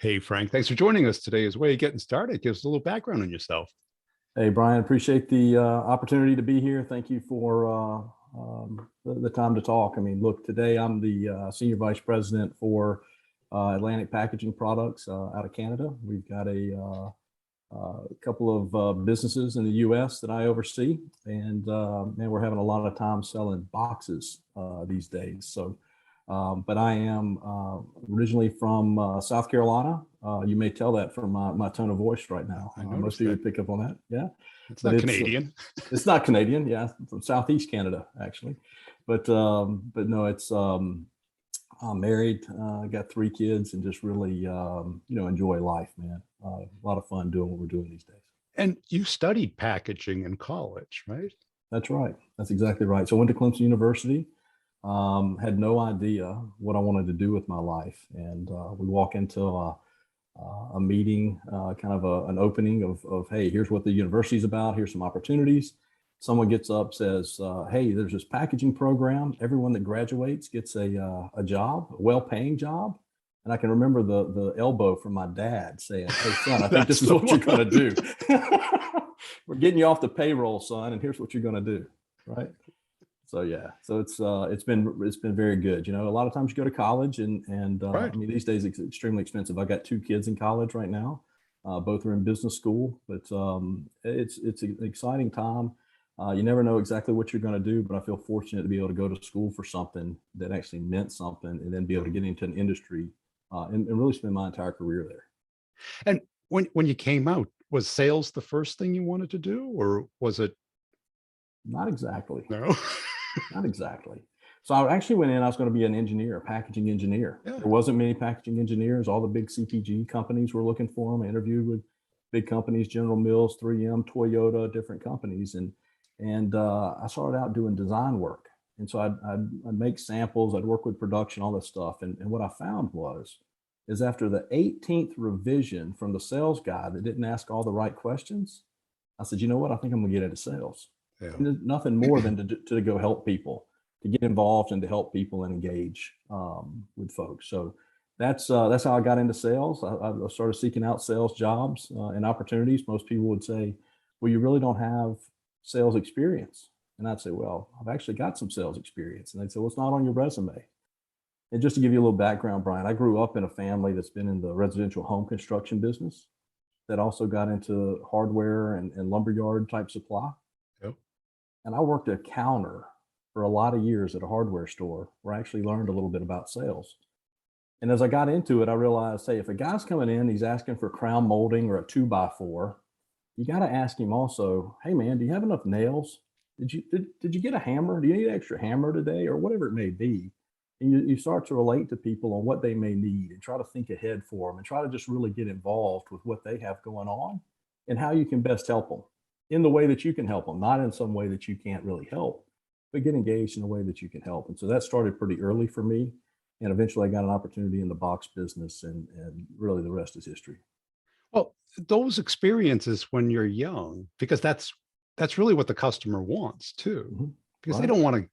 Hey, Frank, thanks for joining us today. As a way of getting started, give us a little background on yourself. Hey, Brian, appreciate the opportunity to be here. Thank you for the time to talk. I mean, look, today I'm the Senior Vice President for Atlantic Packaging Products out of Canada. We've got a couple of businesses in the U.S. that I oversee, and man, we're having a lot of time selling boxes these days. But I am originally from South Carolina. You may tell that from my tone of voice right now. I Most noticed of you that. would pick up on that. Yeah, It's but not Canadian. it's not Canadian. Yeah, from Southeast Canada actually. But no, it's I'm married. Got 3 kids, and just really enjoy life, man. A lot of fun doing what we're doing these days. And you studied packaging in college, right? That's right. That's exactly right. So I went to Clemson University. Had no idea what I wanted to do with my life, and we walk into a meeting, an opening of hey, here's what the university's about. Here's some opportunities. Someone gets up, says, hey, there's this packaging program. Everyone that graduates gets a job, a well-paying job. And I can remember the elbow from my dad saying, hey, son, I think this is what you're going to do. We're getting you off the payroll, son, and here's what you're going to do, right? So yeah, so it's been very good. You know, a lot of times you go to college, and Right. I mean, these days it's extremely expensive. I've got 2 kids in college right now. Both are in business school, but it's an exciting time. You never know exactly what you're going to do, but I feel fortunate to be able to go to school for something that actually meant something, and then be able to get into an industry and really spend my entire career there. And when you came out, was sales the first thing you wanted to do, or was it Not exactly. no? Not exactly. So I actually went in, I was going to be an engineer, a packaging engineer. Yeah. There wasn't many packaging engineers. All the big CPG companies were looking for them. I interviewed with big companies, General Mills, 3M, Toyota, different companies. And I started out doing design work. And so I'd make samples, I'd work with production, all this stuff. And what I found is after the 18th revision from the sales guy that didn't ask all the right questions, I said, you know what? I think I'm going to get into sales. Yeah. And there's nothing more than to go help people, to get involved and to help people and engage with folks. So that's how I got into sales. I started seeking out sales jobs and opportunities. Most people would say, well, you really don't have sales experience. And I'd say, well, I've actually got some sales experience. And they'd say, well, it's not on your resume. And just to give you a little background, Brian, I grew up in a family that's been in the residential home construction business, that also got into hardware and lumberyard type supply. Yep. And I worked a counter for a lot of years at a hardware store where I actually learned a little bit about sales. And as I got into it, I realized, hey, if a guy's coming in, he's asking for crown molding or a 2x4, you got to ask him also, hey man, do you have enough nails? Did you get a hammer? Do you need an extra hammer today, or whatever it may be? And you start to relate to people on what they may need and try to think ahead for them and try to just really get involved with what they have going on and how you can best help them in the way that you can help them, not in some way that you can't really help, but get engaged in a way that you can help. And so that started pretty early for me. And eventually I got an opportunity in the box business, and really the rest is history. Well, those experiences when you're young, because that's really what the customer wants too, Mhm. because they Right, don't want to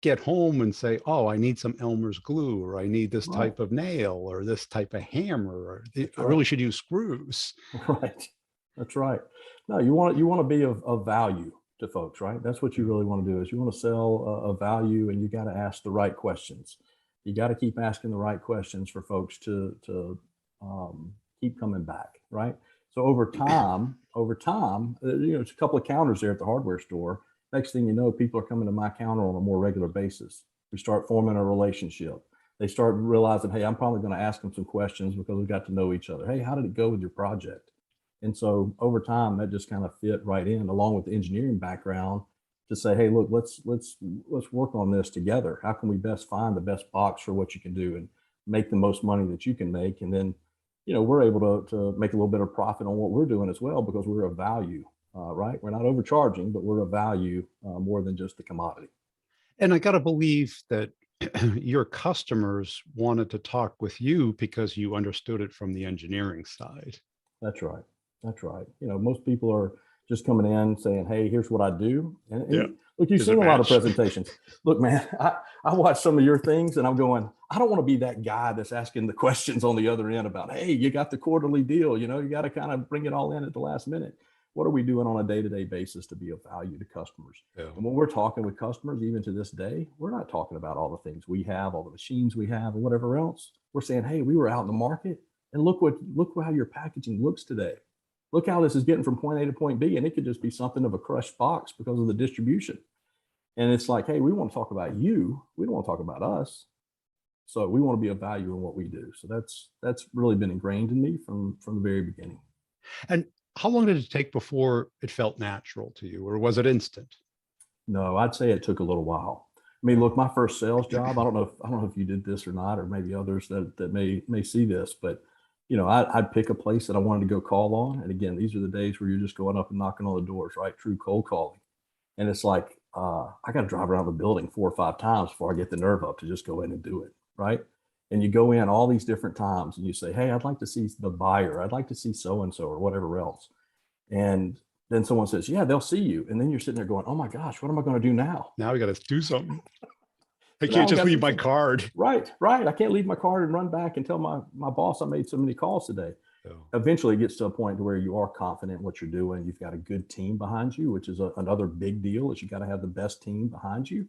get home and say, oh, I need some Elmer's glue, or I need this right. type of nail, or this type of hammer, or That's I right. really should use screws. Right. That's right. No, you want to be of value to folks, right? That's what you really want to do, is you want to sell a value, and you got to ask the right questions. You got to keep asking the right questions for folks keep coming back, right? So over time, it's a couple of counters there at the hardware store. Next thing you know, people are coming to my counter on a more regular basis. We start forming a relationship. They start realizing, hey, I'm probably going to ask them some questions because we got to know each other. Hey, how did it go with your project? And so over time, that just kind of fit right in, along with the engineering background, to say, hey, look, let's work on this together. How can we best find the best box for what you can do and make the most money that you can make? And then, we're able to make a little bit of profit on what we're doing as well, because we're a value, right? We're not overcharging, but we're a value more than just the commodity. And I got to believe that your customers wanted to talk with you because you understood it from the engineering side. That's right. That's right. Most people are just coming in saying, hey, here's what I do. Yeah. And look, you've Is it seen a lot of match? presentations. Look, man, I watch some of your things and I'm going, I don't want to be that guy that's asking the questions on the other end about, hey, you got the quarterly deal, you know, you got to kind of bring it all in at the last minute. What are we doing on a day-to-day basis to be of value to customers? Yeah. And when we're talking with customers, even to this day, we're not talking about all the things we have, all the machines we have, and whatever else. We're saying, hey, we were out in the market and look how your packaging looks today. Look how this is getting from point A to point B, and it could just be something of a crushed box because of the distribution. And it's like, hey, we want to talk about you. We don't want to talk about us. So we want to be of value in what we do. So that's really been ingrained in me from the very beginning. And how long did it take before it felt natural to you, or was it instant? No, I'd say it took a little while. I mean, look, my first sales job, I don't know if you did this or not, or maybe others that may see this, but you know, I'd pick a place that I wanted to go call on. And again, these are the days where you're just going up and knocking on the doors, right? True cold calling. And it's like, I got to drive around the building 4 or 5 times before I get the nerve up to just go in and do it, right? And you go in all these different times and you say, hey, I'd like to see the buyer. I'd like to see so-and-so or whatever else. And then someone says, yeah, they'll see you. And then you're sitting there going, oh my gosh, what am I going to do now? Now we got to do something. I So now can't I've just got to leave do my something. card. Right. I can't leave my card and run back and tell my boss I made so many calls today. Yeah. Eventually it gets to a point to where you are confident in what you're doing. You've got a good team behind you, which is another big deal, is you got to have the best team behind you.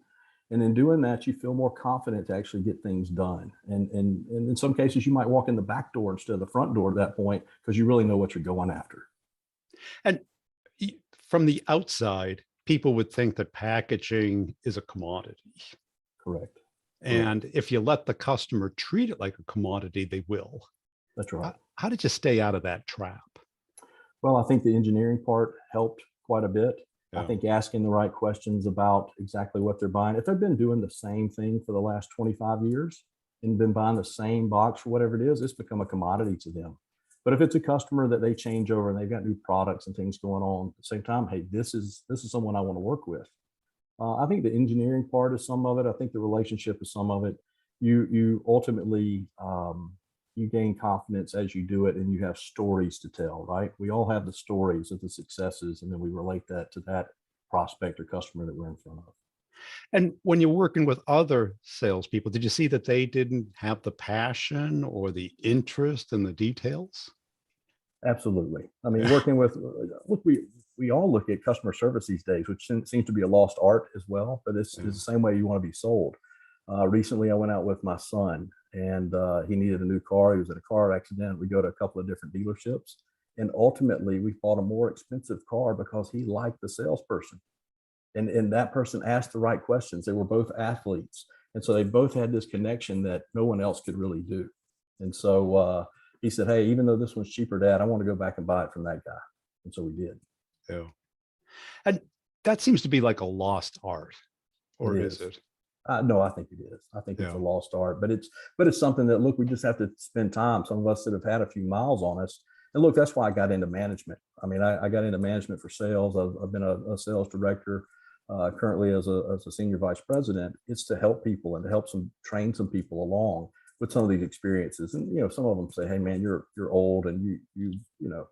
And in doing that, you feel more confident to actually get things done. And in some cases, you might walk in the back door instead of the front door at that point because you really know what you're going after. And from the outside, people would think that packaging is a commodity. Correct. And if you let the customer treat it like a commodity, they will. That's right. How did you stay out of that trap? Well, I think the engineering part helped quite a bit. I Yeah. think asking the right questions about exactly what they're buying. If they've been doing the same thing for the last 25 years and been buying the same box for whatever it is, it's become a commodity to them. But if it's a customer that they change over and they've got new products and things going on at the same time, hey, this is someone I want to work with. I think the engineering part is some of it. I think the relationship is some of it. You ultimately you gain confidence as you do it, and you have stories to tell. Right? We all have the stories of the successes, and then we relate that to that prospect or customer that we're in front of. And when you're working with other salespeople, did you see that they didn't have the passion or the interest in the details? Absolutely. I mean, Yeah. working with look, we all look at customer service these days, which seems to be a lost art as well. But it's Yeah. the same way you want to be sold. Recently, I went out with my son, and he needed a new car. He was in a car accident. We go to a couple of different dealerships, and ultimately, we bought a more expensive car because he liked the salesperson, and that person asked the right questions. They were both athletes, and so they both had this connection that no one else could really do. And so he said, "Hey, even though this one's cheaper, Dad, I want to go back and buy it from that guy." And so we did. Yeah. And that seems to be like a lost art, It or is is. it? No, I think it is. I think it's a Yeah. lost art, but it's something that, look, we just have to spend time. Some of us that have had a few miles on us, and look, that's why I got into management. I mean, I got into management for sales. I've been a sales director, currently as a senior vice president. It's to help people and to help train some people along with some of these experiences. And you know, some of them say, "Hey, man, you're old and you know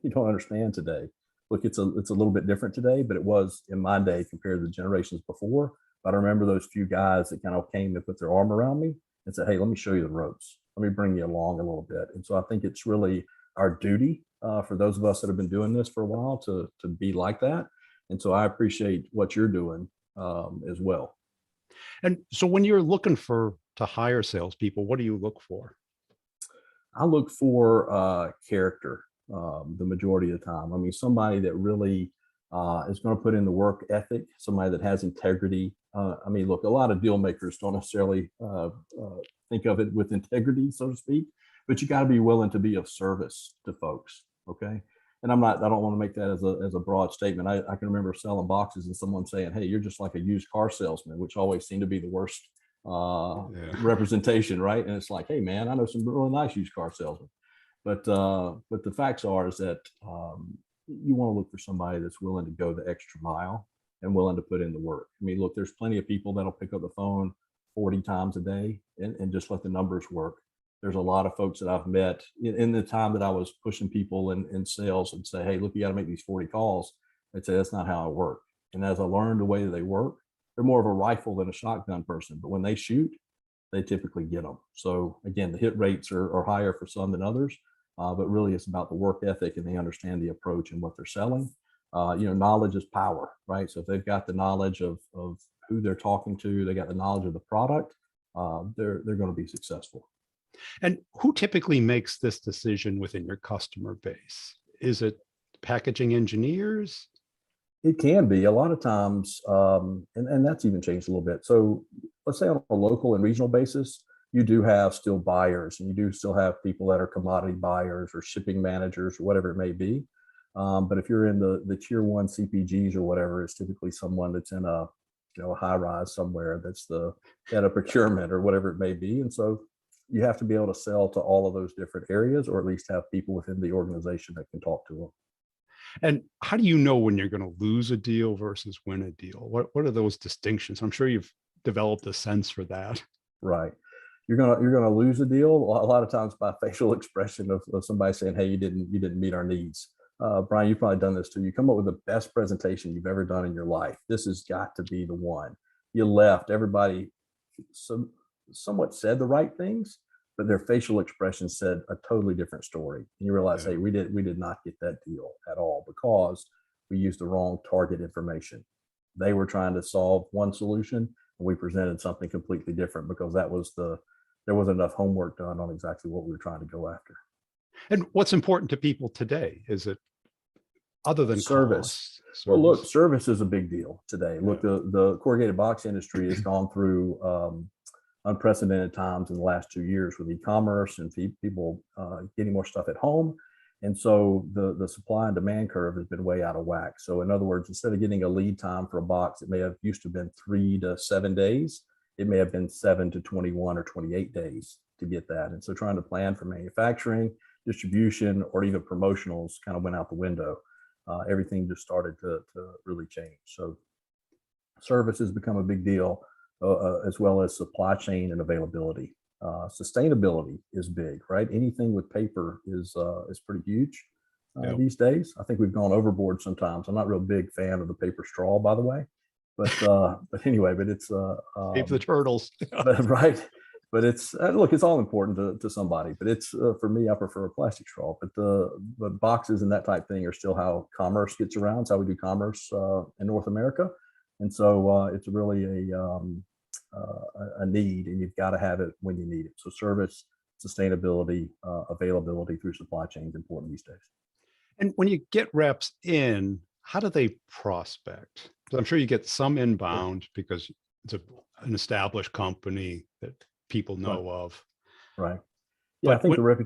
you don't understand today." Look, it's a little bit different today, but it was in my day compared to the generations before. But I remember those few guys that kind of came and put their arm around me and said, "Hey, let me show you the ropes. Let me bring you along a little bit." And so I think it's really our duty for those of us that have been doing this for a while to be like that. And so I appreciate what you're doing as well. And so when you're looking to hire salespeople, what do you look for? I look for character the majority of the time. I mean, somebody that really is going to put in the work ethic, somebody that has integrity. I mean, look, a lot of deal makers don't necessarily think of it with integrity, so to speak, but you got to be willing to be of service to folks. Okay. And I don't want to make that as a broad statement. I can remember selling boxes and someone saying, "Hey, you're just like a used car salesman," which always seemed to be the worst Yeah. representation, right? And it's like, hey, man, I know some really nice used car salesmen, but the facts are is that you want to look for somebody that's willing to go the extra mile and willing to put in the work. I mean, look, there's plenty of people that'll pick up the phone 40 times a day and just let the numbers work. There's a lot of folks that I've met in the time that I was pushing people in sales and say, hey, look, you got to make these 40 calls. They'd say, that's not how I work. And as I learned the way that they work, they're more of a rifle than a shotgun person. But when they shoot, they typically get them. So again, the hit rates are higher for some than others, but really it's about the work ethic and they understand the approach and what they're selling. Knowledge is power, right? So if they've got the knowledge of who they're talking to, they got the knowledge of the product, they're going to be successful. And who typically makes this decision within your customer base? Is it packaging engineers? It can be a lot of times, and that's even changed a little bit. So let's say on a local and regional basis, you do have still buyers, and you do still have people that are commodity buyers or shipping managers or whatever it may be. But if you're in the tier one CPGs or whatever, it's typically someone that's in a high rise somewhere that's the head of procurement or whatever it may be. And so you have to be able to sell to all of those different areas, or at least have people within the organization that can talk to them. And how do you know when you're going to lose a deal versus win a deal? What are those distinctions? I'm sure you've developed a sense for that. Right. You're gonna lose a deal a lot of times by facial expression of somebody saying, "Hey, you didn't meet our needs." Brian, you've probably done this too. You come up with the best presentation you've ever done in your life. This has got to be the one. You left. Everybody somewhat said the right things, but their facial expression said a totally different story. And you realize, Yeah. hey, we did not get that deal at all because we used the wrong target information. They were trying to solve one solution, and we presented something completely different because there wasn't enough homework done on exactly what we were trying to go after. And what's important to people today? Is it other than Service. cost, Well, look, service? service is a big deal today. Look, Yeah. the corrugated box industry has gone through unprecedented times in the last 2 years with e-commerce and people getting more stuff at home. And so the supply and demand curve has been way out of whack. So in other words, instead of getting a lead time for a box, it may have used to have been 3 to 7 days. It may have been 7 to 21 or 28 days to get that. And so trying to plan for manufacturing, distribution, or even promotionals kind of went out the window. Everything just started to really change. So service has become a big deal, as well as supply chain and availability. Sustainability is big, right? Anything with paper is pretty huge Yeah. these days. I think we've gone overboard sometimes. I'm not a real big fan of the paper straw, by the way, but anyway, but it's Save the turtles. but right. But it's look, it's all important to somebody. But it's for me, I prefer a plastic straw. But boxes and that type thing are still how commerce gets around. It's how we do commerce in North America, and so it's really a need, and you've got to have it when you need it. So service, sustainability, availability through supply chain is important these days. And when you get reps in, how do they prospect? 'Cause I'm sure you get some Sure. inbound because it's an established company that people Right. know of. Right. Yeah, I But think the rep.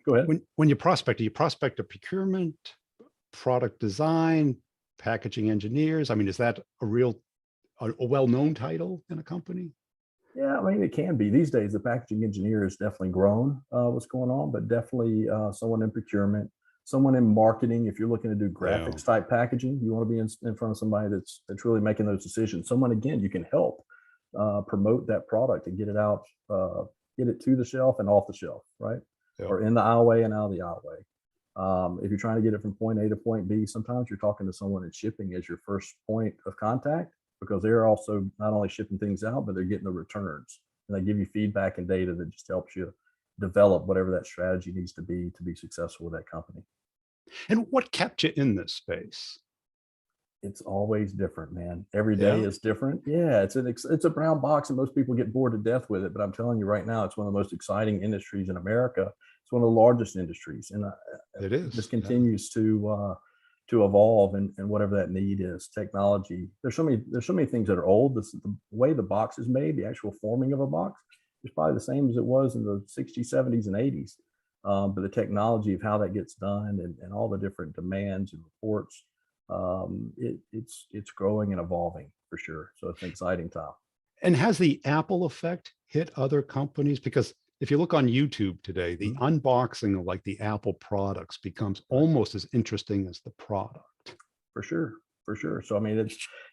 Go ahead. when you prospect, do you prospect a procurement, product design, packaging engineers? I mean, is that a well-known title in a company? Yeah, I mean, it can be. These days, the packaging engineer has definitely grown what's going on, but definitely someone in procurement, someone in marketing. If you're looking to do Yeah. graphics type packaging, you want to be in front of somebody that's really making those decisions. Someone, again, you can help promote that product and get it out, get it to the shelf and off the shelf, right? Yeah. Or in the aisleway and out of the aisleway. If you're trying to get it from point A to point B, sometimes you're talking to someone in shipping as your first point of contact because they're also not only shipping things out, but they're getting the returns. And they give you feedback and data that just helps you develop whatever that strategy needs to be successful with that company. And what kept you in this space? It's always different, man. Every day Yeah. is different. Yeah, it's a brown box, and most people get bored to death with it. But I'm telling you right now, it's one of the most exciting industries in America. It's one of the largest industries, and It it just is. Yeah. continues to evolve and whatever that need is. Technology. There's so many things that are old. The way the box is made, the actual forming of a box, is probably the same as it was in the 60s, 70s, and 80s. But the technology of how that gets done and all the different demands and reports, it's growing and evolving for sure. So it's an exciting time. And has the Apple effect hit other companies? Because if you look on YouTube today, the Mhm. unboxing of like the Apple products becomes Right. almost as interesting as the product. For sure. For sure. So I mean,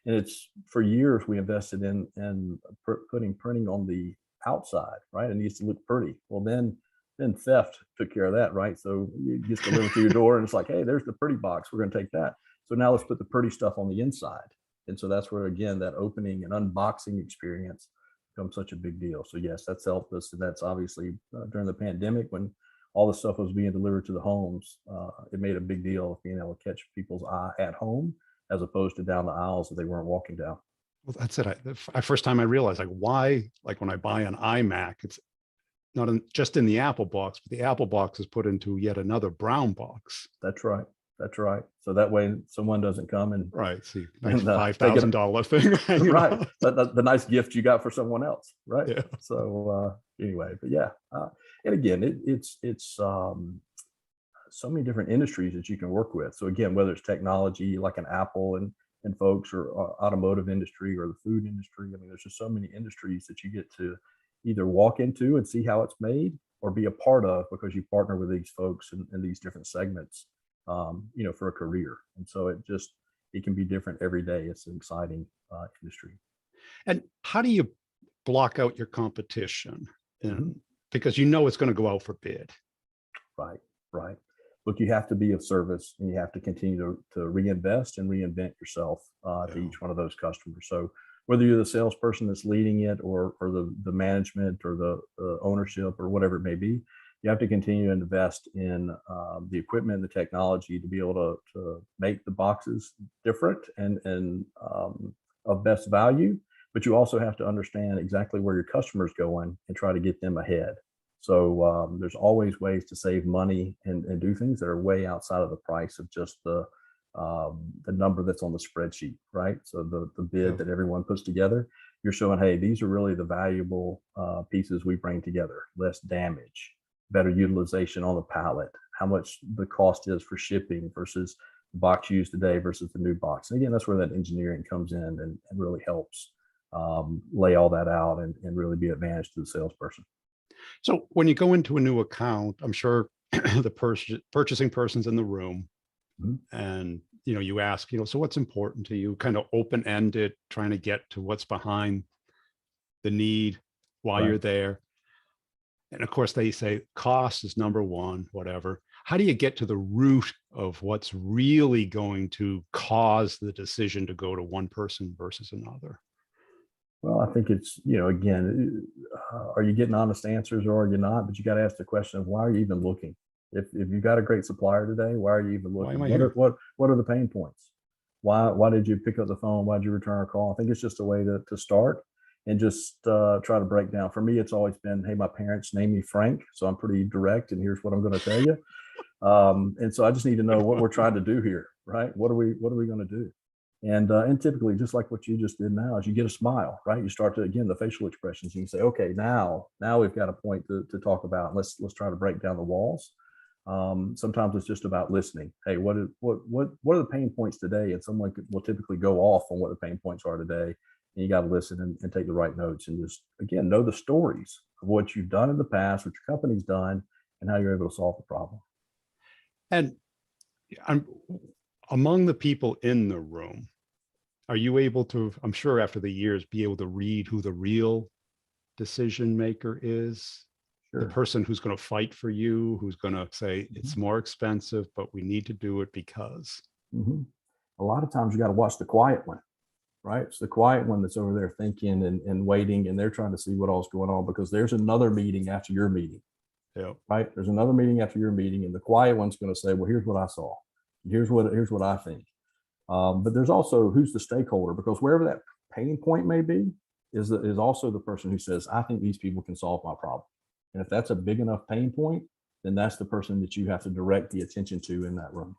it's for years we invested in putting printing on the outside, right? It needs to look pretty. Well, then then theft took care of that, right? So it gets delivered to your door and it's like, hey, there's the pretty box. We're going to take that. So now let's put the pretty stuff on the inside. And so that's where, again, that opening and unboxing experience becomes such a big deal. So yes, that's helped us. And that's obviously during the pandemic when all the stuff was being delivered to the homes, it made a big deal of being able to catch people's eye at home as opposed to down the aisles that they weren't walking down. Well, that's it. I first time I realized like why, like when I buy an iMac, it's not just in the Apple box, but the Apple box is put into yet another brown box. That's right. That's right. So that way someone doesn't come and Right. See, nice and take it. $5,000 thing. Right. The nice gift you got for someone else. Right. Yeah. So anyway, but yeah. And again, it's so many different industries that you can work with. So again, whether it's technology like an Apple and folks or automotive industry or the food industry, I mean, there's just so many industries that you get to either walk into and see how it's made or be a part of because you partner with these folks in these different segments, for a career. And so it can be different every day. It's an exciting industry. And how do you block out your competition? Mhm. Because you know it's going to go out for bid. Right, right. Look, you have to be of service and you have to continue to reinvest and reinvent yourself to Yeah. each one of those customers. So whether you're the salesperson that's leading it or the management or the ownership or whatever it may be, you have to continue to invest in the equipment and the technology to be able to make the boxes different and of best value. But you also have to understand exactly where your customer's going and try to get them ahead. So there's always ways to save money and do things that are way outside of the price of just the number that's on the spreadsheet, right? So the bid Yeah. that everyone puts together, you're showing, hey, these are really the valuable pieces we bring together. Less damage, better utilization on the pallet, how much the cost is for shipping versus the box used today versus the new box. And again, that's where that engineering comes in and really helps lay all that out and really be advantage to the salesperson. So when you go into a new account, I'm sure the purchasing person's in the room Mhm. and, you ask, so what's important to you? Kind of open-ended, trying to get to what's behind the need, why Right. you're there. And of course, they say cost is number one, whatever. How do you get to the root of what's really going to cause the decision to go to one person versus another? Well, I think it's, again, are you getting honest answers or are you not? But you got to ask the question of why are you even looking? If you got a great supplier today, why are you even Why am looking? I What are here? what are the pain points? Why did you pick up the phone? Why did you return a call? I think it's just a way to start and just try to break down. For me, it's always been, hey, my parents named me Frank, so I'm pretty direct, and here's what I'm going to tell you. And so I just need to know what we're trying to do here, right? What are we going to do? And typically, just like what you just did now, is you get a smile, right? You start to again the facial expressions. You can say, okay, now we've got a point to talk about. Let's try to break down the walls. Sometimes it's just about listening. Hey, what are the pain points today? And someone will typically go off on what the pain points are today. And you got to listen and take the right notes and just again know the stories of what you've done in the past, what your company's done, and how you're able to solve the problem. And I'm among the people in the room. Are you able to, I'm sure after the years, be able to read who the real decision maker is? The Sure. person who's going to fight for you, who's going to say Mhm. it's more expensive, but we need to do it because. Mhm. A lot of times you got to watch the quiet one, right? It's the quiet one that's over there thinking and waiting, and they're trying to see what all's going on because there's another meeting after your meeting, Yeah. right? There's another meeting after your meeting, and the quiet one's going to say, "Well, here's what I saw. Here's what I think." But there's also who's the stakeholder because wherever that pain point may be is also the person who says, "I think these people can solve my problem." And if that's a big enough pain point, then that's the person that you have to direct the attention to in that room.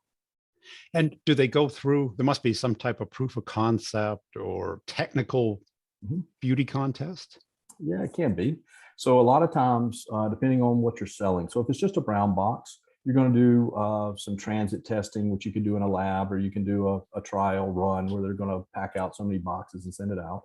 And do they go through, there must be some type of proof of concept or technical Mhm. beauty contest? Yeah, it can be. So a lot of times, depending on what you're selling. So if it's just a brown box, you're going to do some transit testing, which you can do in a lab, or you can do a trial run where they're going to pack out so many boxes and send it out.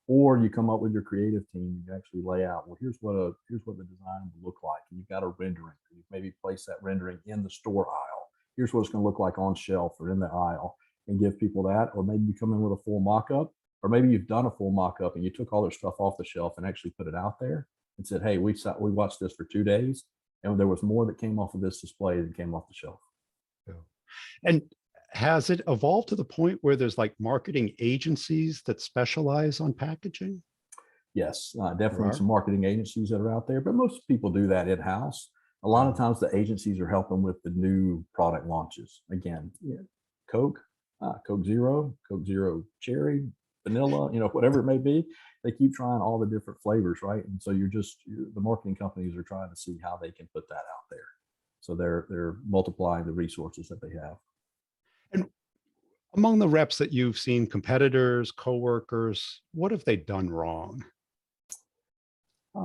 Or you come up with your creative team and you actually lay out, well, here's what the design will look like. And you've got a rendering. You maybe place that rendering in the store aisle. Here's what it's going to look like on shelf or in the aisle, and give people that. Or maybe you come in with a full mock-up, or maybe you've done a full mock-up and you took all their stuff off the shelf and actually put it out there and said, hey, we watched this for 2 days and there was more that came off of this display than came off the shelf. Yeah. And has it evolved to the point where there's like marketing agencies that specialize on packaging? Yes, There definitely are. some marketing agencies that are out there, but most people do that in house. A lot of Yeah. times the agencies are helping with the new product launches. Again, yeah, Coke, Coke Zero Cherry, Vanilla, whatever it may be. They keep trying all the different flavors, right? And so the marketing companies are trying to see how they can put that out there. So they're multiplying the resources that they have. And among the reps that you've seen, competitors, coworkers, what have they done wrong? A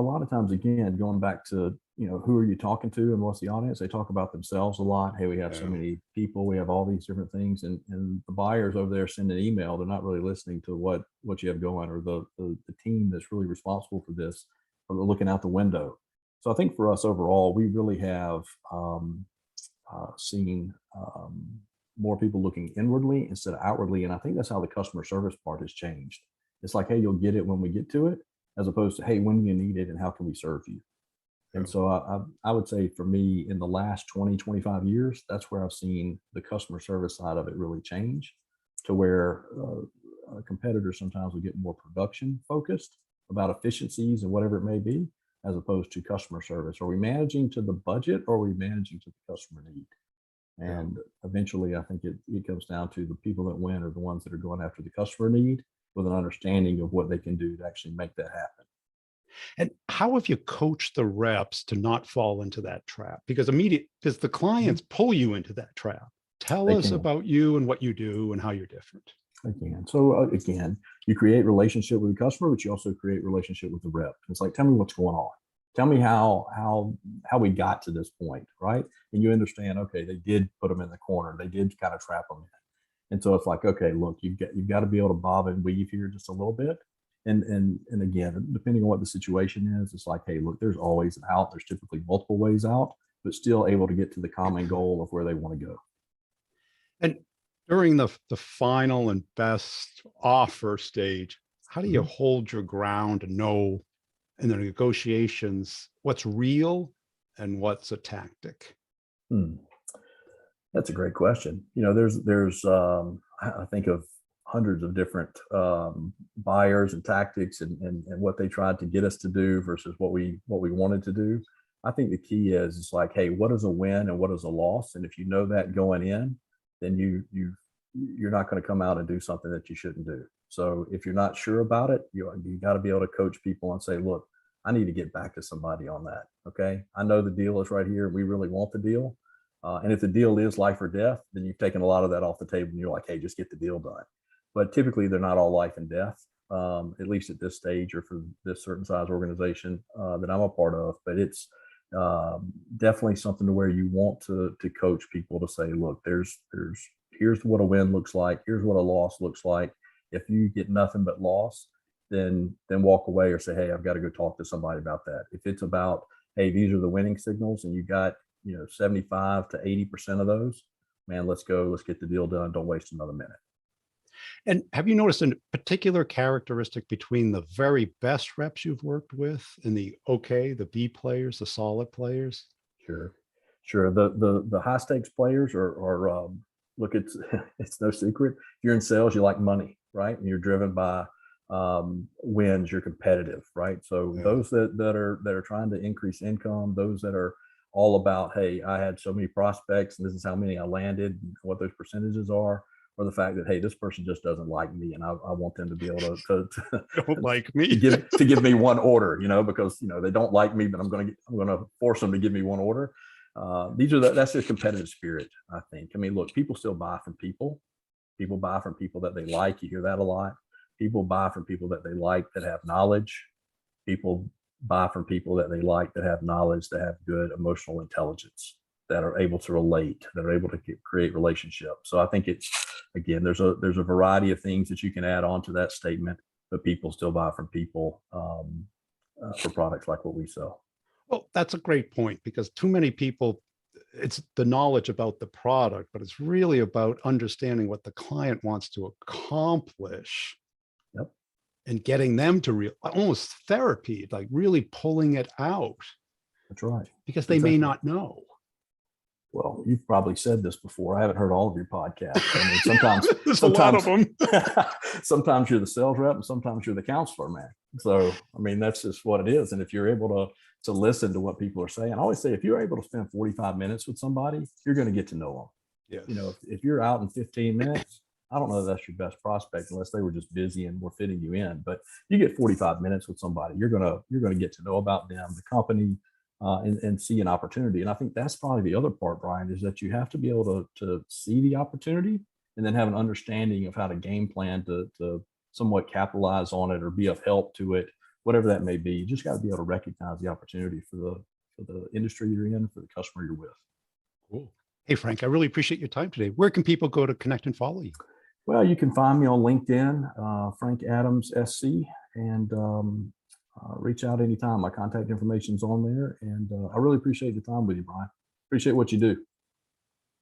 lot of times, again, going back to, who are you talking to and what's the audience? They talk about themselves a lot. Hey, we have so Yeah. many people, we have all these different things, and the buyers over there send an email. They're not really listening to what you have going, or the team that's really responsible for this, or they're looking out the window. So I think for us overall, we really have seen more people looking inwardly instead of outwardly, and I think that's how the customer service part has changed. It's like, hey, you'll get it when we get to it, as opposed to, hey, when do you need it and how can we serve you? Yeah. And so I would say for me, in the last 20, 25 years, that's where I've seen the customer service side of it really change, to where competitors sometimes will get more production focused about efficiencies and whatever it may be, as opposed to customer service. Are we managing to the budget, or are we managing to the customer need? Yeah. And eventually, I think it comes down to the people that win are the ones that are going after the customer need with an understanding of what they can do to actually make that happen. And how have you coached the reps to not fall into that trap? Because the Mhm. clients pull you into that trap. Tell They us can. about you and what you do and how you're different. They can. So again, you create relationship with the customer, but you also create relationship with the rep. It's like, tell me what's going on. Tell me how we got to this point, right? And you understand, okay, they did put them in the corner. They did kind of trap them in. And so it's like, okay, look, you've got to be able to bob and weave here just a little bit. And again, depending on what the situation is, it's like, hey, look, there's always an out. There's typically multiple ways out, but still able to get to the common goal of where they want to go. And during the final and best offer stage, how do you Mhm. hold your ground and know in the negotiations what's real and what's a tactic? Hmm. That's a great question. There's I think of hundreds of different buyers and tactics, and what they tried to get us to do versus what we wanted to do. I think the key is it's like, hey, what is a win and what is a loss? And if you know that going in, then you're not going to come out and do something that you shouldn't do. So if you're not sure about it, you got to be able to coach people and say, look, I need to get back to somebody on that. Okay, I know the deal is right here. We really want the deal, and if the deal is life or death, then you've taken a lot of that off the table and you're like, hey, just get the deal done. But typically, they're not all life and death, at least at this stage or for this certain size organization that I'm a part of. But it's definitely something to where you want to coach people to say, look, here's what a win looks like. Here's what a loss looks like. If you get nothing but loss, then walk away or say, hey, I've got to go talk to somebody about that. If it's about, hey, these are the winning signals and you got 75 to 80% of those, man, let's go, let's get the deal done. Don't waste another minute. And have you noticed a particular characteristic between the very best reps you've worked with and the B players, the solid players? Sure, sure. The high stakes players are look, it's it's no secret. If you're in sales, you like money, right? And you're driven by wins. You're competitive, right? So Yeah. those that are trying to increase income, those that are all about, hey, I had so many prospects and this is how many I landed, and what those percentages are, or the fact that, hey, this person just doesn't like me, and I want them to be able to Don't like to me. give me one order, because they don't like me, but I'm gonna force them to give me one order. That's a competitive spirit, I think. I mean, look, people still buy from people. People buy from people that they like. You hear that a lot. People buy from people that they like that have knowledge. People buy from people that they like that have knowledge, that have good emotional intelligence, that are able to relate, that are able to create relationships. So I think it's, again, there's a variety of things that you can add on to that statement, but people still buy from people for products like what we sell. Well, that's a great point because too many people, it's the knowledge about the product, but it's really about understanding what the client wants to accomplish Yep. and getting them to almost therapy, like really pulling it out. That's right. because they may not know. Well, you've probably said this before. I haven't heard all of your podcasts. I mean, sometimes, There's a lot of them. sometimes you're the sales rep and sometimes you're the counselor, man. So, I mean, that's just what it is. And if you're able to listen to what people are saying, I always say, if you're able to spend 45 minutes with somebody, you're going to get to know them. Yes. You know, if you're out in 15 minutes, I don't know if that's your best prospect unless they were just busy and were fitting you in. But you get 45 minutes with somebody, you're gonna get to know about them, the company, and see an opportunity. And I think that's probably the other part, Brian, is that you have to be able to see the opportunity and then have an understanding of how to game plan to somewhat capitalize on it or be of help to it, whatever that may be. You just got to be able to recognize the opportunity for the industry you're in, for the customer you're with. Cool. Hey, Frank, I really appreciate your time today. Where can people go to connect and follow you? Well, you can find me on LinkedIn, Frank Adams SC, and reach out anytime. My contact information is on there. And I really appreciate the time with you, Brian. Appreciate what you do.